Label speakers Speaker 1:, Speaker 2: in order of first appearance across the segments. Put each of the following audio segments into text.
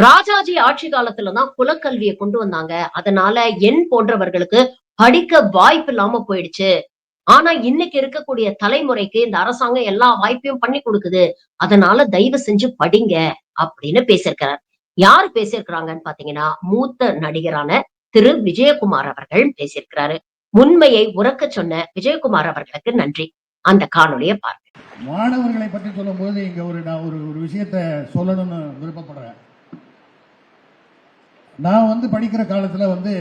Speaker 1: ராஜாஜி ஆட்சி காலத்துலதான் குலக்கல்வியை கொண்டு வந்தாங்க. அதனால என் போன்றவர்களுக்கு படிக்க வாய்ப்பு இல்லாம போயிடுச்சு. ஆனா இன்னைக்கு இருக்கக்கூடிய தலைமுறைக்கு இந்த அரசாங்கம் எல்லா வாய்ப்பையும் பண்ணி கொடுக்குது. அதனால தயவு செஞ்சு படிங்க அப்படின்னு பேசியிருக்கிறார். யார் பேசியிருக்கிறாங்கன்னு பாத்தீங்கன்னா, மூத்த நடிகரான திரு விஜயகுமார் அவர்கள் பேசியிருக்கிறாரு. உண்மையை உரக்கச் சொன்ன விஜயகுமார் அவர்களுக்கு நன்றி. அந்த காணொளியை பாருங்க.
Speaker 2: மாணவர்களை பற்றி சொல்லும் போது இங்க நான் ஒரு விஷயத்தை சொல்லணும்னு விருப்பப்படுறேன். நான் படிக்கிற காலத்தில்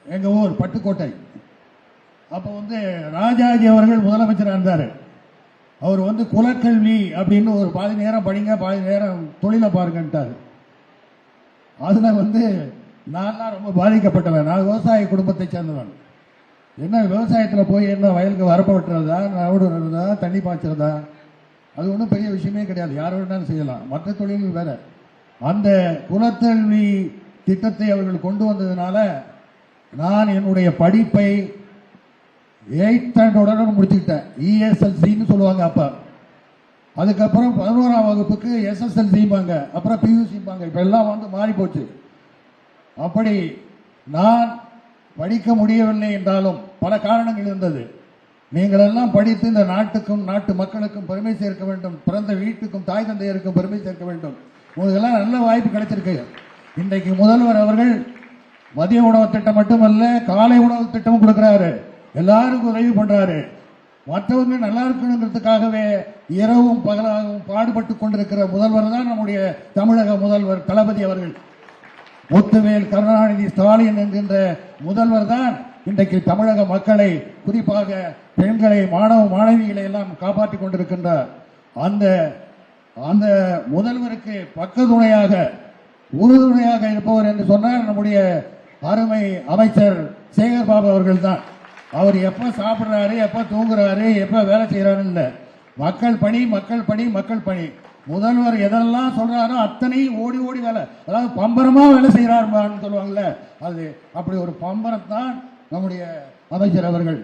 Speaker 2: எங்க ஊர் பட்டுக்கோட்டை. அப்போ ராஜாஜி அவர்கள் முதலமைச்சராக இருந்தார். அவர் குலக்கல்வி அப்படின்னு ஒரு பாதி நேரம் படிங்க, பாதி நேரம் தொழிலை பாருங்கன்ட்டார். அதில் நான் ரொம்ப பாதிக்கப்பட்டவன். நான் விவசாய குடும்பத்தை சேர்ந்தவன். என்ன விவசாயத்தில் போய் என்ன வயலுக்கு வரப்ப வெட்டுறதா, நடுவு நடுறதா, தண்ணி பாய்ச்சறதா, அது ஒன்றும் பெரிய விஷயமே கிடையாது. யார் வேணாலும் செய்யலாம். மற்ற தொழில்கள் வேற. அந்த குலக்கல்வி திட்டத்தை அவர்கள் கொண்டு வந்ததுனால நான் என்னுடைய படிப்பை 8th ஸ்டாண்டர்டுடன் முடிச்சுக்கிட்டேன். ESLCன்னு சொல்லுவாங்க அப்போ. அதுக்கப்புறம் 11ஆம் வகுப்புக்கு SSLCம்பாங்க, அப்புறம் PUCம்பாங்க. இப்போ எல்லாம் மாறி போச்சு. அப்படி நான் படிக்க முடியவில்லை என்றாலும் பல காரணங்கள் இருந்தது. நீங்கள் எல்லாம் படித்து இந்த நாட்டுக்கும் நாட்டு மக்களுக்கும் பெருமை சேர்க்க வேண்டும், பிறந்த வீட்டுக்கும் தாய் தந்தையருக்கும் பெருமை சேர்க்க வேண்டும். உங்களுக்கெல்லாம் நல்ல வாய்ப்பு கிடைச்சிருக்கு. இன்றைக்கு முதல்வர் அவர்கள் மதிய உணவு திட்டம் மட்டுமல்ல, காலை உணவு திட்டமும் கொடுக்கிறாரு. எல்லாருக்கும் உதவி பண்றாரு. மற்றவங்க நல்லா இருக்கணுங்கிறதுக்காகவே இரவும் பகலாகவும் பாடுபட்டு கொண்டிருக்கிற முதல்வர் தான் நம்முடைய தமிழக முதல்வர் தளபதி அவர்கள். முத்துவேல் கருணாநிதி ஸ்டாலின் என்கின்ற முதல்வர் தான் இன்றைக்கு தமிழக மக்களை, குறிப்பாக பெண்களை, மாணவ மாணவிகளை எல்லாம் காப்பாற்றிக் கொண்டிருக்கின்றார். அந்த அந்த முதல்வருக்கு பக்கத்துணையாக உறுதுணையாக இருப்பவர் என்று சொன்னால் நம்முடைய அருமை அமைச்சர் சேகர் பாபு அவர்கள் தான். அவர் எப்ப சாப்பிடுறாரு, எப்ப தூங்குறாரு, எப்ப வேலை செய்யறாரு இல்ல, மக்கள் பணி மக்கள் பணி மக்கள் பணி. முதல்வர் எதெல்லாம் சொல்றாரோ அத்தனை ஓடி ஓடி வேலை, அதாவது பம்பரமா வேலை செய்யறாருன்னு சொல்லுவாங்கல்ல, அது அப்படி ஒரு பம்பரம் தான் நம்முடைய அமைச்சர் அவர்கள்.